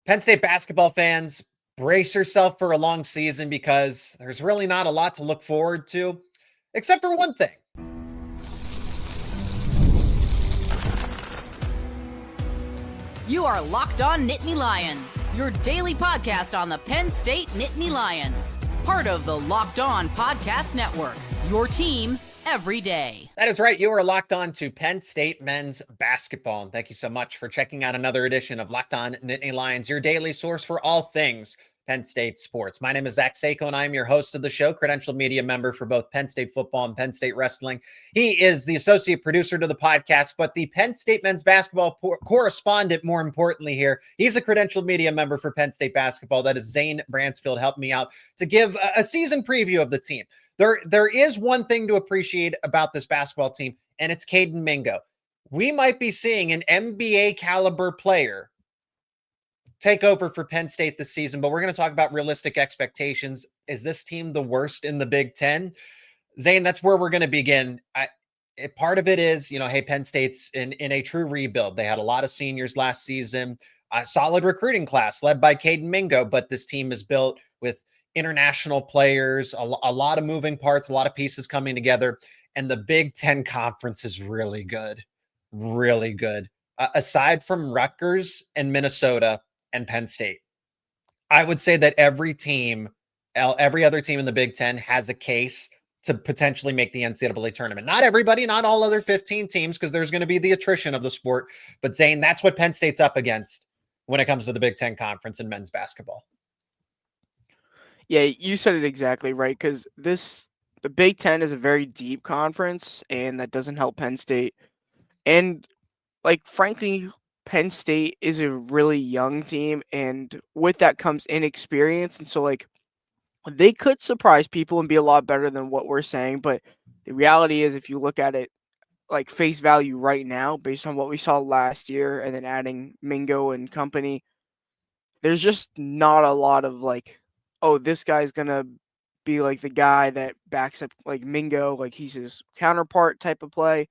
Penn State basketball fans, brace yourself for a long season because there's really not a lot to look forward to, except for one thing. You are Locked On Nittany Lions, your daily podcast on the Penn State Nittany Lions. Part of the Locked On Podcast Network, your team every day. That is right. You are locked on to Penn State men's basketball. And thank you so much for checking out another edition of Locked On Nittany Lions, your daily source for all things Penn State sports. My name is Seyko, and I am your host of the show, credentialed media member for both Penn State football and Penn State wrestling. He is the associate producer to the podcast, but the Penn State men's basketball correspondent, more importantly here. He's a credentialed media member for Penn State basketball. That is Zane Brancefield, helped me out to give a season preview of the team. There is one thing to appreciate about this basketball team, and it's Kayden Mingo. We might be seeing an NBA caliber player take over for Penn State this season, but we're going to talk about realistic expectations. Is this team the worst in the Big Ten? Zane, that's where we're going to begin. Part of it is, hey, Penn State's in a true rebuild. They had a lot of seniors last season, a solid recruiting class led by Kayden Mingo, but this team is built with international players, a lot of moving parts, a lot of pieces coming together. And the Big Ten Conference is really good, really good. Aside from Rutgers and Minnesota and Penn State, I would say that every other team in the Big Ten has a case to potentially make the NCAA tournament. Not everybody, not all other 15 teams, because there's going to be the attrition of the sport. But Zane, that's what Penn State's up against when it comes to the Big Ten Conference in men's basketball. Yeah, you said it exactly right, because the Big Ten is a very deep conference, and that doesn't help Penn State. And, frankly, Penn State is a really young team, and with that comes inexperience. And so, they could surprise people and be a lot better than what we're saying. But the reality is, if you look at it, face value right now, based on what we saw last year, and then adding Mingo and company, there's just not a lot of, oh, this guy's going to be the guy that backs up Mingo, he's his counterpart type of play.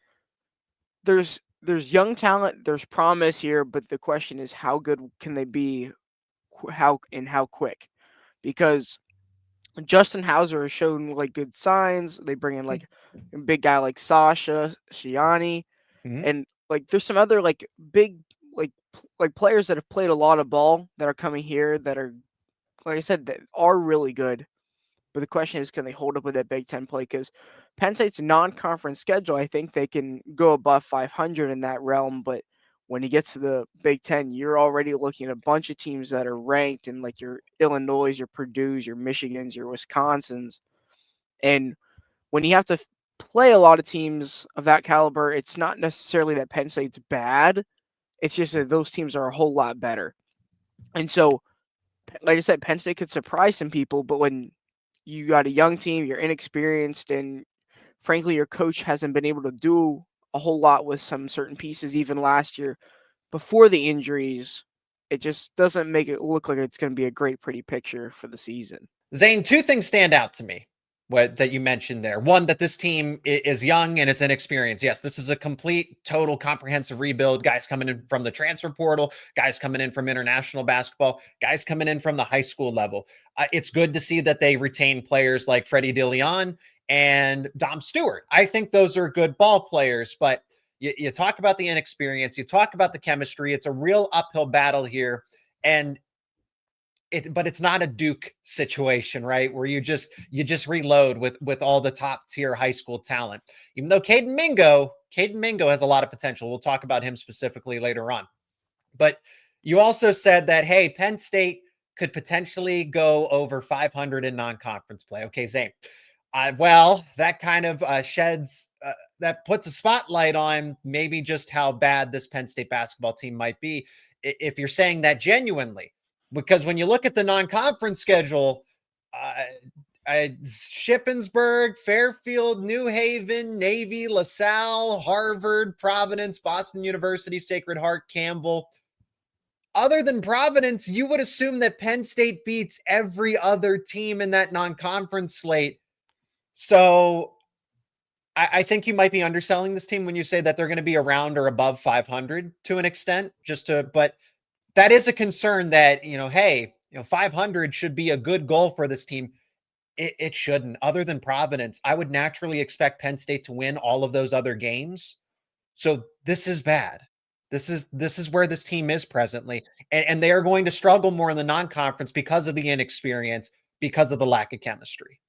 There's young talent, there's promise here, but the question is how good can they be, how quick? Because Justin Hauser has shown good signs. They bring in a big guy like Sasha Shiani, and there's some other big players that have played a lot of ball that are coming here that are, like I said, that are really good. But the question is, can they hold up with that Big Ten play? Because Penn State's non-conference schedule, I think they can go above 500 in that realm. But when he gets to the Big Ten, you're already looking at a bunch of teams that are ranked in your Illinois, your Purdue's, your Michigan's, your Wisconsin's. And when you have to play a lot of teams of that caliber, it's not necessarily that Penn State's bad. It's just that those teams are a whole lot better. And so, like I said, Penn State could surprise some people, but when you got a young team, you're inexperienced, and frankly, your coach hasn't been able to do a whole lot with some certain pieces even last year before the injuries, it just doesn't make it look like it's going to be a great, pretty picture for the season. Zane, two things stand out to me that you mentioned there. One, that this team is young and it's inexperienced. Yes, this is a complete, total, comprehensive rebuild. Guys coming in from the transfer portal, guys coming in from international basketball, guys coming in from the high school level. It's good to see that they retain players like Freddie DeLeon and Dom Stewart. I think those are good ball players, but you talk about the inexperience, you talk about the chemistry. It's a real uphill battle here. But it's not a Duke situation, right? Where you just reload with all the top tier high school talent. Even though Kayden Mingo has a lot of potential. We'll talk about him specifically later on. But you also said that, hey, Penn State could potentially go over 500 in non-conference play. Okay, Zane. Well, that kind of that puts a spotlight on maybe just how bad this Penn State basketball team might be if you're saying that genuinely. Because when you look at the non-conference schedule, Shippensburg, Fairfield, New Haven, Navy, LaSalle, Harvard, Providence, Boston University, Sacred Heart, Campbell. Other than Providence, you would assume that Penn State beats every other team in that non-conference slate. So I think you might be underselling this team when you say that they're going to be around or above 500 to an extent, but that is a concern that, hey, 500 should be a good goal for this team. It shouldn't. Other than Providence, I would naturally expect Penn State to win all of those other games. So this is bad. This is where this team is presently. And they are going to struggle more in the non-conference because of the inexperience, because of the lack of chemistry.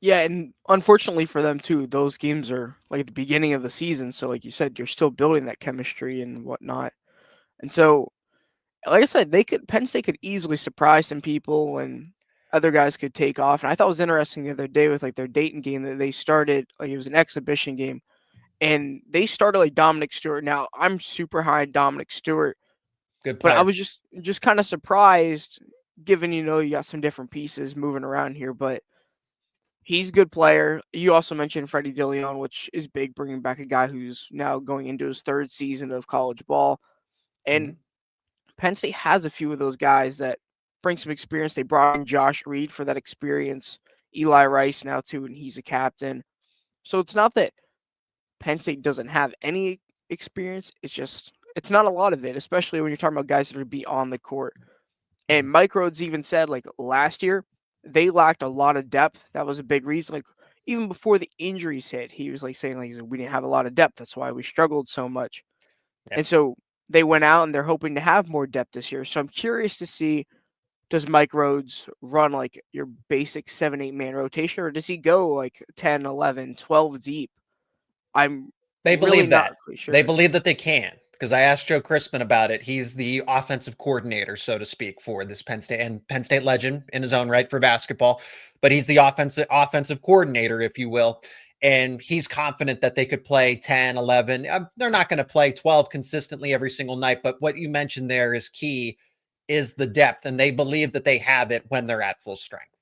Yeah, and unfortunately for them too, those games are like at the beginning of the season. So like you said, you're still building that chemistry and whatnot. And so, like I said, Penn State could easily surprise some people and other guys could take off. And I thought it was interesting the other day with like their Dayton game that they started like it was an exhibition game and they started like Dominic Stewart. Now I'm super high on Dominic Stewart, Good but I player. was just kind of surprised given you got some different pieces moving around here, but he's a good player. You also mentioned Freddie DeLeon, which is big, bringing back a guy who's now going into his third season of college ball. And Mhm. Penn State has a few of those guys that bring some experience. They brought in Josh Reed for that experience. Eli Rice now too, and he's a captain. So it's not that Penn State doesn't have any experience. It's not a lot of it, especially when you're talking about guys that are be on the court. And Mike Rhoades even said like last year they lacked a lot of depth. That was a big reason. Like even before the injuries hit, he was like saying like we didn't have a lot of depth. That's why we struggled so much. Yep. And so they went out and they're hoping to have more depth this year. So I'm curious to see, does Mike Rhoades run like your basic 7-8 man rotation or does he go like 10, 11, 12 deep? I'm They really believe not that. quite They sure. believe that they can, because I asked Joe Crispin about it. He's the offensive coordinator, so to speak, for this Penn State legend in his own right for basketball, but he's the offensive coordinator, if you will. And he's confident that they could play 10, 11. They're not going to play 12 consistently every single night, but what you mentioned there is key, is the depth, and they believe that they have it when they're at full strength.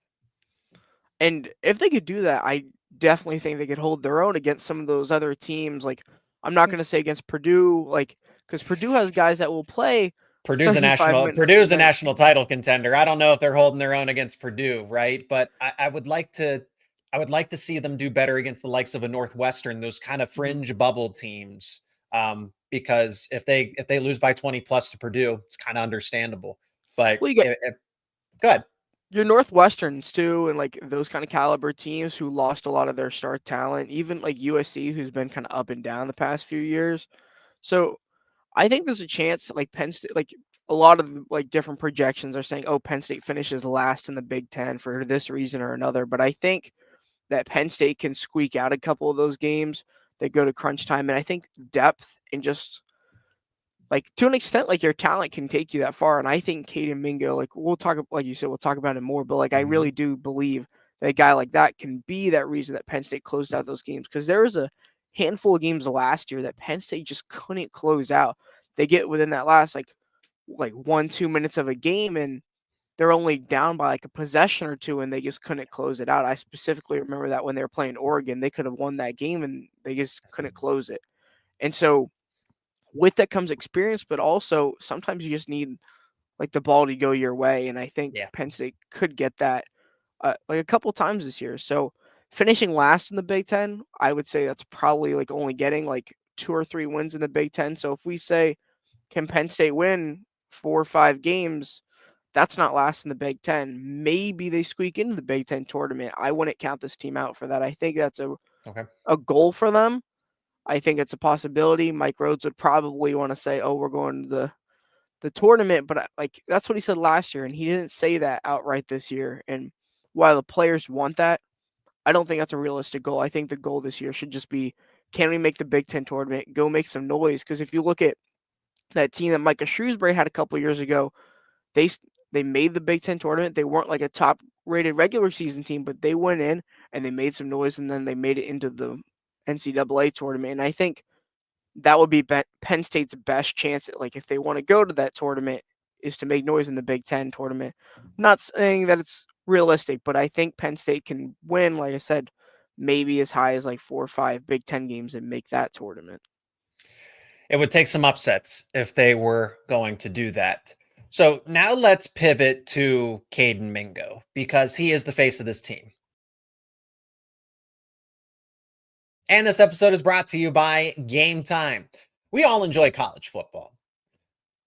And if they could do that, I definitely think they could hold their own against some of those other teams. Like, I'm not going to say against Purdue, like, because Purdue has guys that will play 35 minutes a Purdue's a night. national title contender. I don't know if they're holding their own against Purdue, right? But I would like to see them do better against the likes of a Northwestern, those kind of Mhm. fringe bubble teams. Because if they lose by 20 plus to Purdue, it's kind of understandable. But Well, you get good. your Northwesterns too, and like those kind of caliber teams who lost a lot of their star talent, even like USC, who's been kind of up and down the past few years. So I think there's a chance, like Penn State, like a lot of like different projections are saying, oh, Penn State finishes last in the Big Ten for this reason or another. But I think that Penn State can squeak out a couple of those games that go to crunch time. And I think depth and just like to an extent, like your talent can take you that far. And I think Kayden Mingo, like we'll talk, like you said, we'll talk about it more. But like I really Mhm. do believe that a guy like that can be that reason that Penn State closed out those games because there was a handful of games last year that Penn State just couldn't close out. They get within that last like 1-2 minutes of a game and they're only down by like a possession or two and they just couldn't close it out. I specifically remember that when they were playing Oregon, they could have won that game and they just couldn't close it. And so with that comes experience, but also sometimes you just need like the ball to go your way. And I think Yeah. Penn State could get that like a couple times this year. So finishing last in the Big Ten, I would say that's probably like only getting like 2 or 3 wins in the Big Ten. So if we say, can Penn State win 4 or 5 games? That's not last in the Big Ten. Maybe they squeak into the Big Ten tournament. I wouldn't count this team out for that. I think that's Okay. a goal for them. I think it's a possibility. Mike Rhoades would probably want to say, "Oh, we're going to the tournament," but like that's what he said last year, and he didn't say that outright this year. And while the players want that, I don't think that's a realistic goal. I think the goal this year should just be, can we make the Big Ten tournament? Go make some noise. Because if you look at that team that Micah Shrewsbury had a couple years ago, they they made the Big Ten tournament. They weren't like a top rated regular season team, but they went in and they made some noise, and then they made it into the NCAA tournament. And I think that would be Penn State's best chance at, like, if they want to go to that tournament, is to make noise in the Big Ten tournament. I'm not saying that it's realistic, but I think Penn State can win, like I said, maybe as high as like 4 or 5 Big Ten games and make that tournament. It would take some upsets if they were going to do that. So now let's pivot to Kayden Mingo, because he is the face of this team. And this episode is brought to you by Game Time. We all enjoy college football.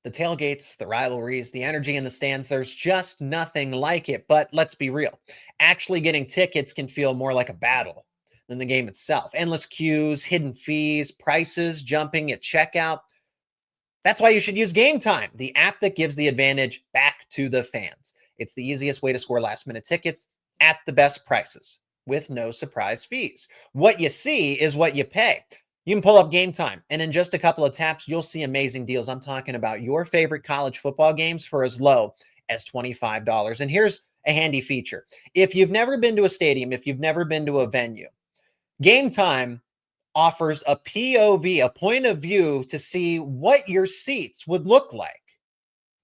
The tailgates, the rivalries, the energy in the stands, there's just nothing like it. But let's be real. Actually getting tickets can feel more like a battle than the game itself. Endless queues, hidden fees, prices jumping at checkout. That's why you should use Game Time, the app that gives the advantage back to the fans. It's the easiest way to score last-minute tickets at the best prices with no surprise fees. What you see is what you pay. You can pull up Game Time, and in just a couple of taps, you'll see amazing deals. I'm talking about your favorite college football games for as low as $25. And here's a handy feature. If you've never been to a stadium, if you've never been to a venue, Game Time offers a POV, a point of view, to see what your seats would look like.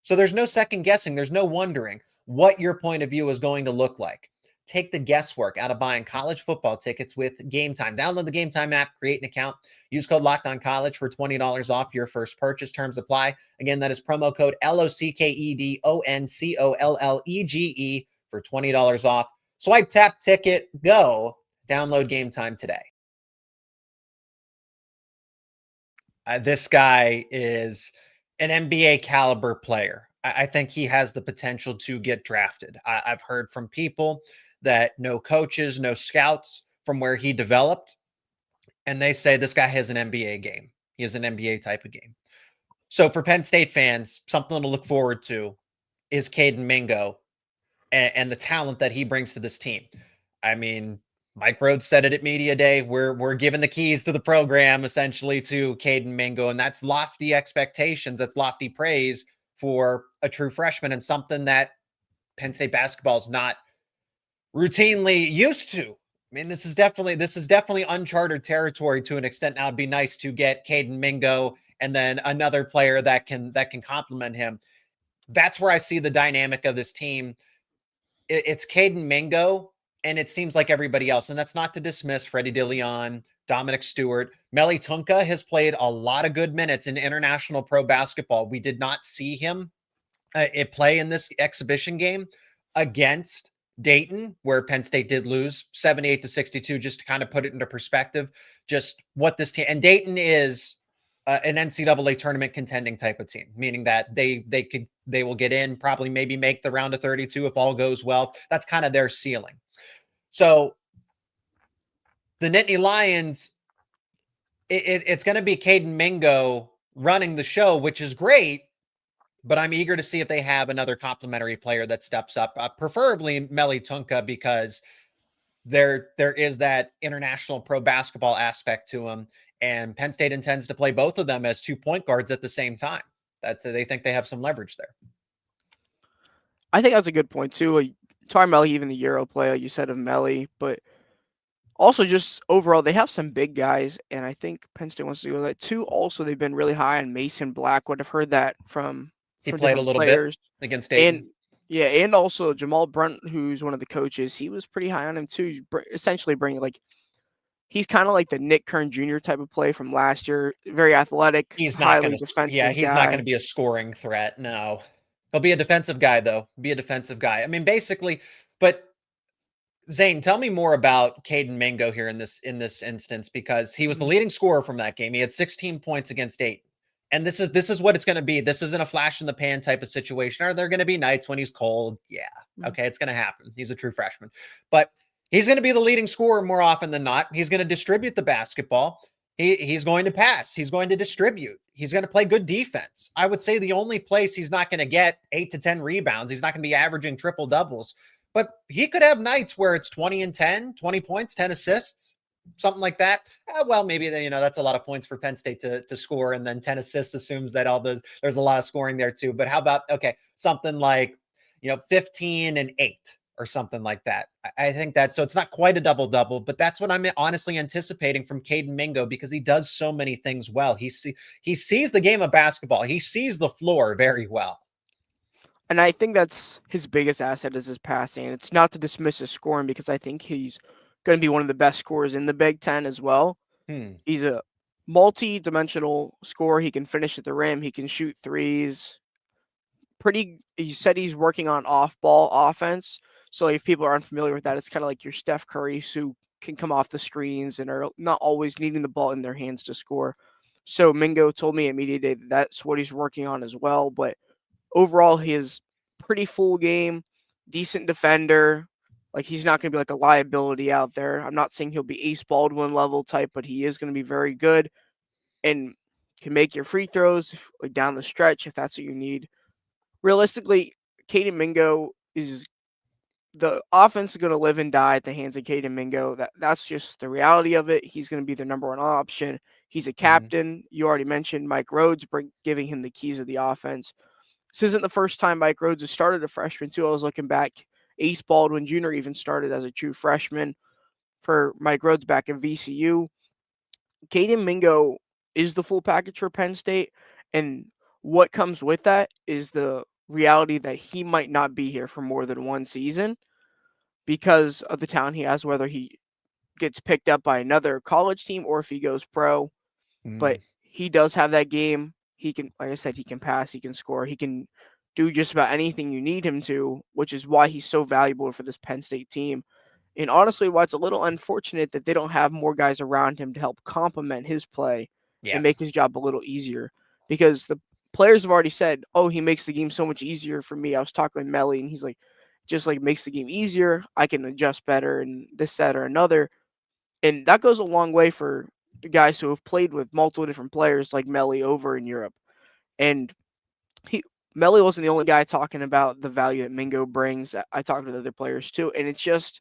So there's no second guessing. There's no wondering what your point of view is going to look like. Take the guesswork out of buying college football tickets with Game Time. Download the Game Time app, create an account, use code LOCKEDONCollege for $20 off your first purchase. Terms apply. Again, that is promo code LOCKEDONCOLLEGE for $20 off. Swipe, tap, ticket, go. Download Game Time today. This guy is an NBA caliber player. I think he has the potential to get drafted. I've heard from people that know coaches, know scouts from where he developed, and they say this guy has an NBA game. He has an NBA type of game. So for Penn State fans, something to look forward to is Kayden Mingo and the talent that he brings to this team. I mean, Mike Rhoades said it at Media Day. We're giving the keys to the program essentially to Kayden Mingo, and that's lofty expectations. That's lofty praise for a true freshman and something that Penn State basketball is not routinely used to. I mean, this is definitely uncharted territory to an extent. Now it'd be nice to get Kayden Mingo and then another player that can complement him. That's where I see the dynamic of this team. It's Kayden Mingo, and it seems like everybody else. And that's not to dismiss Freddie DeLeon, Dominic Stewart. Meli Tunka has played a lot of good minutes in international pro basketball. We did not see him play in this exhibition game against Dayton, where Penn State did lose 78-62, just to kind of put it into perspective, just what this team, and Dayton is an NCAA tournament contending type of team, meaning that they will get in, probably maybe make the round of 32 if all goes well. That's kind of their ceiling. So the Nittany Lions, it's going to be Kayden Mingo running the show, which is great, but I'm eager to see if they have another complimentary player that steps up, preferably Meli Tunka, because there is that international pro basketball aspect to him, and Penn State intends to play both of them as 2 point guards at the same time. They think they have some leverage there. I think that's a good point too. Talking about even the Euro play, like you said, of Meli, but also just overall, they have some big guys, and I think Penn State wants to go that too. Also, they've been really high on Mason Blackwood. I've heard that from He played a little players. bit against Dayton. And yeah, and also Jamal Brunt, who's one of the coaches, he was pretty high on him too. Essentially bringing he's kind of like the Nick Kern Jr. type of play from last year. Very athletic, He's not highly going to, defensive. he's not going to be a scoring threat. No, he'll be a defensive guy though. Be a defensive guy. I mean, basically, but Zane, tell me more about Kayden Mingo here in this instance, because he was the leading scorer from that game. He had 16 points against Dayton. And this is what it's going to be. This isn't a flash in the pan type of situation. Are there going to be nights when he's cold? Yeah. Okay. It's going to happen. He's a true freshman, but he's going to be the leading scorer more often than not. He's going to distribute the basketball. He's going to pass. He's going to distribute. He's going to play good defense. I would say the only place he's not going to get 8 to 10 rebounds, he's not going to be averaging triple doubles, but he could have nights where it's 20 and 10, 20 points, 10 assists, something like that. Well, maybe that's a lot of points for Penn State to score, and then 10 assists assumes that there's a lot of scoring there too. But how about something like 15 and 8 or something like that? I think so it's not quite a double-double, but that's what I'm honestly anticipating from Kayden Mingo, because he does so many things well. He sees the game of basketball. He sees the floor very well. And I think that's his biggest asset is his passing. It's not to dismiss his scoring, because I think he's going to be one of the best scorers in the Big Ten as well. He's a multi-dimensional scorer. He can finish at the rim. He can shoot threes. You said he's working on off-ball offense. So if people are unfamiliar with that, it's kind of like your Steph Curry, who can come off the screens and are not always needing the ball in their hands to score. So Mingo told me at media day that that's what he's working on as well. But overall, he is pretty full game, decent defender. Like he's not going to be like a liability out there. I'm not saying he'll be Ace Baldwin level type, but he is going to be very good and can make your free throws like down the stretch if that's what you need. Realistically, Kayden Mingo is the offense is going to live and die at the hands of Kayden Mingo. That's just the reality of it. He's going to be their number one option. He's a Mhm. captain. You already mentioned Mike Rhoades giving him the keys of the offense. This isn't the first time Mike Rhoades has started a freshman, too. I was looking back. Ace Baldwin Jr. even started as a true freshman for Mike Rhoades back in VCU. Kayden Mingo is the full package for Penn State. And what comes with that is the reality that he might not be here for more than one season because of the talent he has, whether he gets picked up by another college team or if he goes pro. But Mm. he does have that game. He can, like I said, he can pass, he can score, he can do just about anything you need him to, which is why he's so valuable for this Penn State team. And honestly, why it's a little unfortunate that they don't have more guys around him to help complement his play Yeah. and make his job a little easier. Because the players have already said, "Oh, he makes the game so much easier for me." I was talking with Melly, and he's like, "Just like makes the game easier. I can adjust better, and this, that, or another." And that goes a long way for guys who have played with multiple different players like Melly over in Europe. And he Melly wasn't the only guy talking about the value that Mingo brings. I talked with other players too, and it's just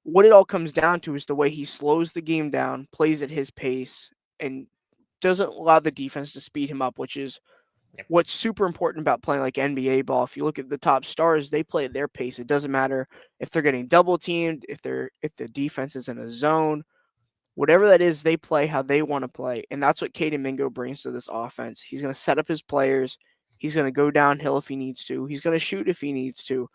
what it all comes down to is the way he slows the game down, plays at his pace, and doesn't allow the defense to speed him up, which is Yep. what's super important about playing like NBA ball. If you look at the top stars, they play at their pace. It doesn't matter if they're getting double teamed, if the defense is in a zone, whatever that is, they play how they want to play. And that's what Kayden Mingo brings to this offense. He's going to set up his players. He's going to go downhill if he needs to. He's going to shoot if he needs to.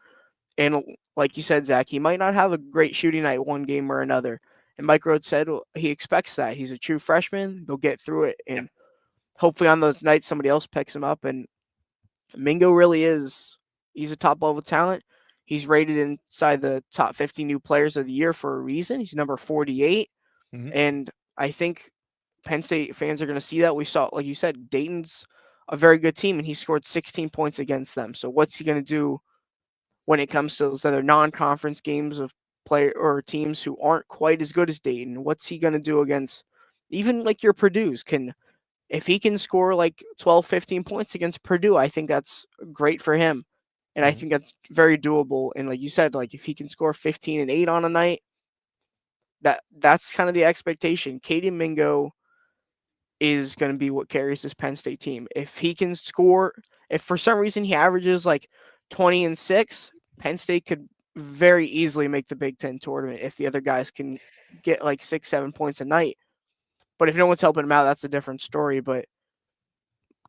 And like you said, Zach, he might not have a great shooting night one game or another. And Mike Rhoades said he expects that. He's a true freshman. They'll get through it. Yep. And hopefully on those nights, somebody else picks him up. And Mingo really is, he's a top level talent. He's rated inside the top 50 new players of the year for a reason. He's number 48. Mhm. And I think Penn State fans are going to see that. We saw, like you said, Dayton's a very good team, and he scored 16 points against them. So what's he going to do when it comes to those other non-conference games of player or teams who aren't quite as good as Dayton? What's he going to do against even like your Purdue's? If he can score like 12, 15 points against Purdue, I think that's great for him. And I Mhm. think that's very doable. And like you said, like if he can score 15 and 8 on a night, that's kind of the expectation. Kayden Mingo is going to be what carries this Penn State team. If he can score, if for some reason he averages like 20 and 6, Penn State could very easily make the Big Ten tournament if the other guys can get like 6, 7 points a night. But if no one's helping him out, that's a different story. But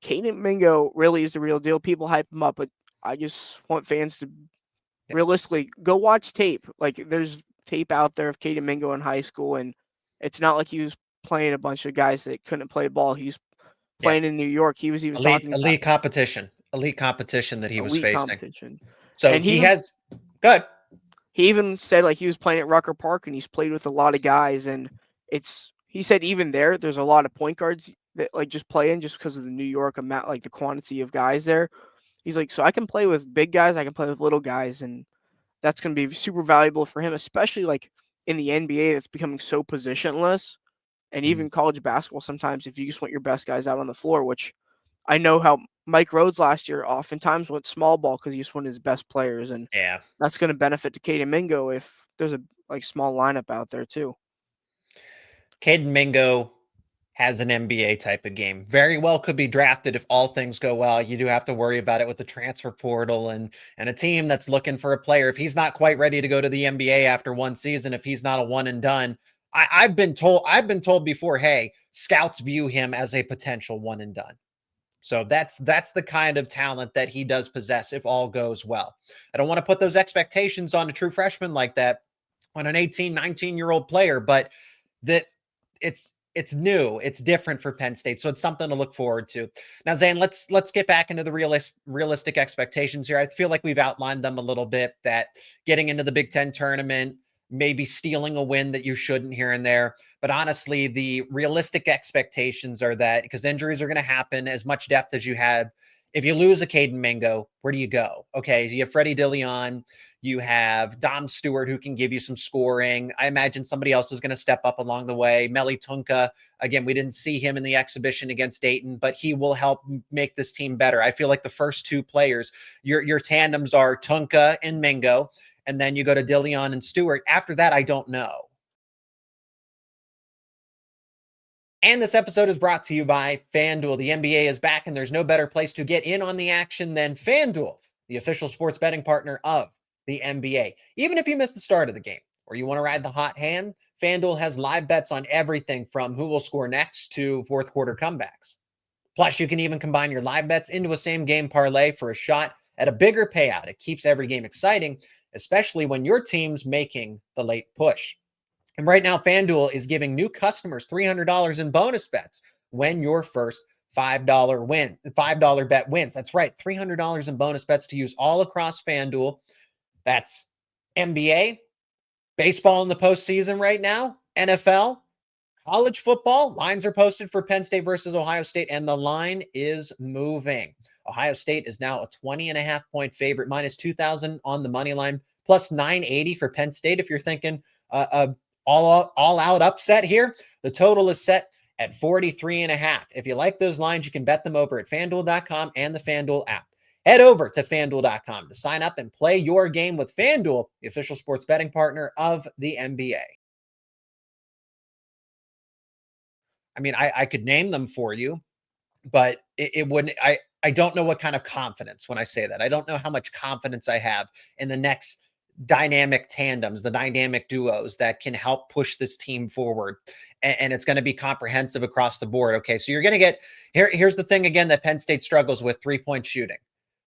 Kayden Mingo really is the real deal. People hype him up, but I just want fans to Yep. realistically go watch tape. Like there's tape out there of Kayden Mingo in high school, and it's not like he was playing a bunch of guys that couldn't play ball. He was Yeah. playing in New York. He was even Elite talking about elite competition that he was elite facing. competition. So And he has good. he even said like he was playing at Rucker Park and he's played with a lot of guys, and he said even there's a lot of point guards that like just play in just because of the New York amount, like the quantity of guys there. He's like, so I can play with big guys, I can play with little guys, and that's going to be super valuable for him, especially like in the NBA that's becoming so positionless, and Mhm. even college basketball. Sometimes if you just want your best guys out on the floor, which I know how Mike Rhoades last year oftentimes went small ball because he just wanted his best players, and Yeah. that's going to benefit to Kayden Mingo if there's a like small lineup out there too. Kayden Mingo has an NBA type of game. Very well could be drafted if all things go well. You do have to worry about it with the transfer portal and a team that's looking for a player. If he's not quite ready to go to the NBA after one season, if he's not a one and done, I've been told before, hey, scouts view him as a potential one and done. So that's the kind of talent that he does possess if all goes well. I don't want to put those expectations on a true freshman like that on an 18, 19-year-old player, but that it's new, it's different for Penn State, so it's something to look forward to. Now, Zane, let's get back into the realistic expectations here. I feel like we've outlined them a little bit. That getting into the Big Ten tournament, maybe stealing a win that you shouldn't here and there. But honestly, the realistic expectations are that because injuries are going to happen, as much depth as you have. If you lose a Kayden Mingo, where do you go? Okay, you have Freddie Dilion, you have Dom Stewart who can give you some scoring. I imagine somebody else is going to step up along the way. Meli Tunka, again, we didn't see him in the exhibition against Dayton, but he will help make this team better. I feel like the first two players, your tandems are Tunka and Mingo, and then you go to Dilion and Stewart. After that, I don't know. And this episode is brought to you by FanDuel. The NBA is back, and there's no better place to get in on the action than FanDuel, the official sports betting partner of the NBA. Even if you missed the start of the game or you want to ride the hot hand, FanDuel has live bets on everything from who will score next to fourth quarter comebacks. Plus, you can even combine your live bets into a same game parlay for a shot at a bigger payout. It keeps every game exciting, especially when your team's making the late push. And right now, FanDuel is giving new customers $300 in bonus bets when your first $5 bet wins. That's right, $300 in bonus bets to use all across FanDuel. That's NBA, baseball in the postseason right now, NFL, college football. Lines are posted for Penn State versus Ohio State, and the line is moving. Ohio State is now a 20.5-point favorite, minus 2,000 on the money line, plus 980 for Penn State. If you're thinking all-out upset here, the total is set at 43.5. If you like those lines, you can bet them over at FanDuel.com and the FanDuel app. Head over to FanDuel.com to sign up and play your game with FanDuel, the official sports betting partner of the NBA. I mean, I could name them for you, but it wouldn't. I don't know what kind of confidence when I say that. I don't know how much confidence I have in the next dynamic tandems, the dynamic duos that can help push this team forward. And it's going to be comprehensive across the board. Okay, so you're going to get here's the thing again that Penn State struggles with: 3-point shooting.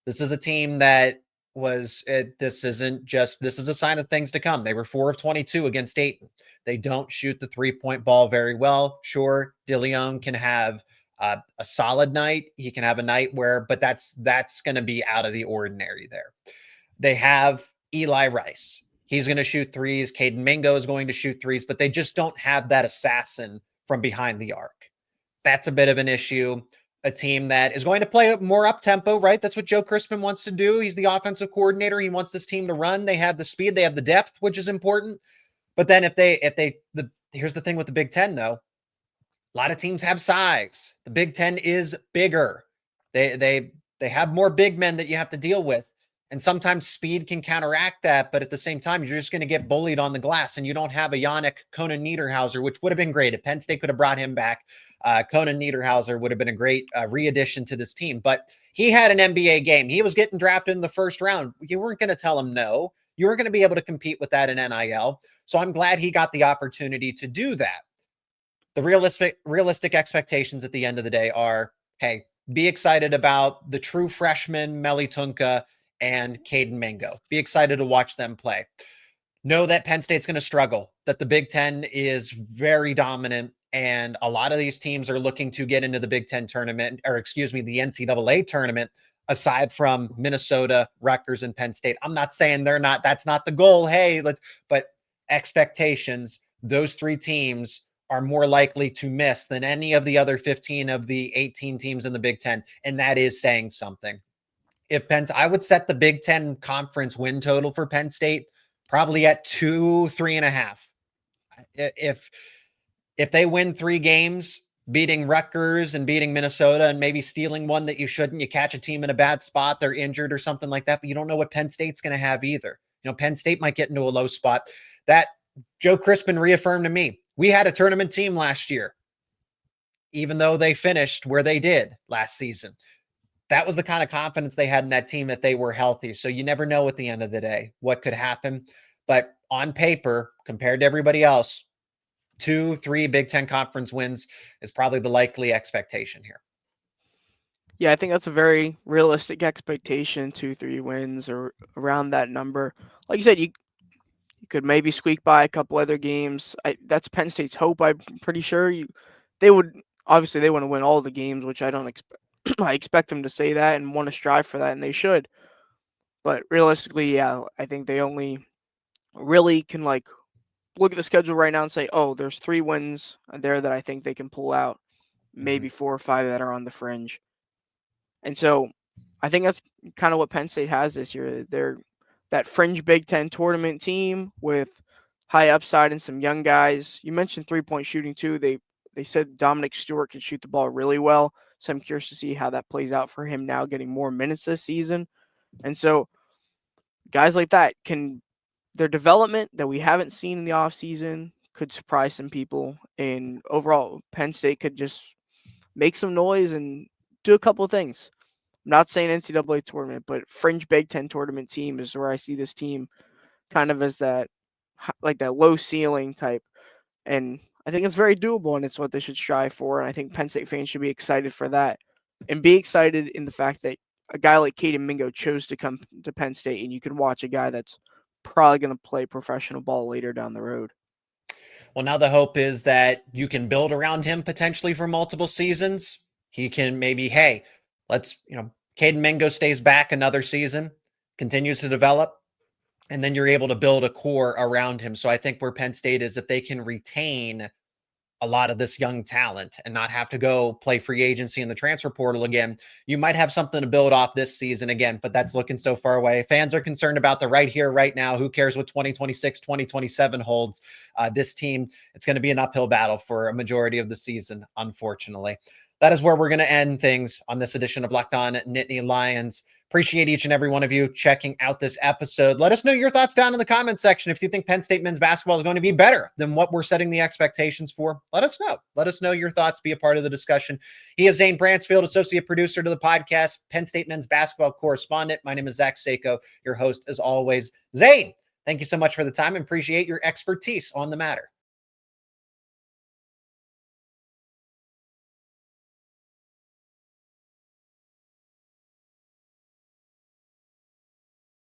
This is a team that this is a sign of things to come. They were 4 of 22 against Dayton. They don't shoot the 3-point ball very well. Sure, Dilion can have a solid night. He can have a night but that's going to be out of the ordinary there. They have Eli Rice. He's going to shoot threes. Kayden Mingo is going to shoot threes, but they just don't have that assassin from behind the arc. That's a bit of an issue. A team that is going to play more up-tempo, right? That's what Joe Crispin wants to do. He's the offensive coordinator. He wants this team to run. They have the speed. They have the depth, which is important. But then here's the thing with the Big Ten, though. A lot of teams have size. The Big Ten is bigger. They have more big men that you have to deal with. And sometimes speed can counteract that, but at the same time, you're just going to get bullied on the glass, and you don't have a Yannick Conan Niederhauser, which would have been great if Penn State could have brought him back. Conan Niederhauser would have been a great re-addition to this team, but he had an NBA game. He was getting drafted in the first round. You weren't going to tell him no. You weren't going to be able to compete with that in NIL. So I'm glad he got the opportunity to do that. The realistic expectations at the end of the day are, hey, be excited about the true freshman Meli Tunka and Kayden Mingo. Be excited to watch them play. Know that Penn State's going to struggle, that the Big Ten is very dominant, and a lot of these teams are looking to get into the Big Ten tournament, the NCAA tournament, aside from Minnesota, Rutgers, and Penn State. I'm not saying that's not the goal. Hey, but expectations, those three teams are more likely to miss than any of the other 15 of the 18 teams in the Big Ten, and that is saying something. I would set the Big Ten conference win total for Penn State probably at 3.5. If they win 3 games, beating Rutgers and beating Minnesota and maybe stealing one that you shouldn't, you catch a team in a bad spot, they're injured or something like that, but you don't know what Penn State's going to have either. Penn State might get into a low spot. That Joe Crispin reaffirmed to me, we had a tournament team last year, even though they finished where they did last season. That was the kind of confidence they had in that team if they were healthy. So you never know at the end of the day what could happen. But on paper, compared to everybody else, 2-3 Big Ten conference wins is probably the likely expectation here. Yeah, I think that's a very realistic expectation, 2-3 wins or around that number. Like you said, you could maybe squeak by a couple other games. That's Penn State's hope. I'm pretty sure they would want to win all the games, which I don't expect. I expect them to say that and want to strive for that, and they should. But realistically, yeah, I think they only really can look at the schedule right now and say, oh, there's 3 wins there that I think they can pull out, maybe 4 or 5 that are on the fringe. And so I think that's kind of what Penn State has this year. They're that fringe Big Ten tournament team with high upside and some young guys. You mentioned 3-point shooting too. They said Dominic Stewart can shoot the ball really well. So I'm curious to see how that plays out for him now getting more minutes this season. And so guys like that their development that we haven't seen in the offseason could surprise some people. And overall, Penn State could just make some noise and do a couple of things. I'm not saying NCAA tournament, but fringe Big Ten tournament team is where I see this team kind of as that, like that low ceiling type. And I think it's very doable, and it's what they should strive for. And I think Penn State fans should be excited for that and be excited in the fact that a guy like Kayden Mingo chose to come to Penn State, and you can watch a guy that's probably going to play professional ball later down the road. Well, now the hope is that you can build around him potentially for multiple seasons. He can maybe, hey, let's, Kayden Mingo stays back another season, continues to develop, and then you're able to build a core around him. So I think where Penn State is, if they can retain a lot of this young talent and not have to go play free agency in the transfer portal again, you might have something to build off this season again, but that's looking so far away. Fans are concerned about the right here, right now. Who cares what 2026, 2027 holds? This team, it's going to be an uphill battle for a majority of the season, unfortunately. That is where we're going to end things on this edition of Locked On Nittany Lions. Appreciate each and every one of you checking out this episode. Let us know your thoughts down in the comments section. If you think Penn State men's basketball is going to be better than what we're setting the expectations for, let us know. Let us know your thoughts. Be a part of the discussion. He is Zane Brancefield, associate producer to the podcast, Penn State men's basketball correspondent. My name is Zach Seyko, your host as always. Zane, thank you so much for the time and appreciate your expertise on the matter.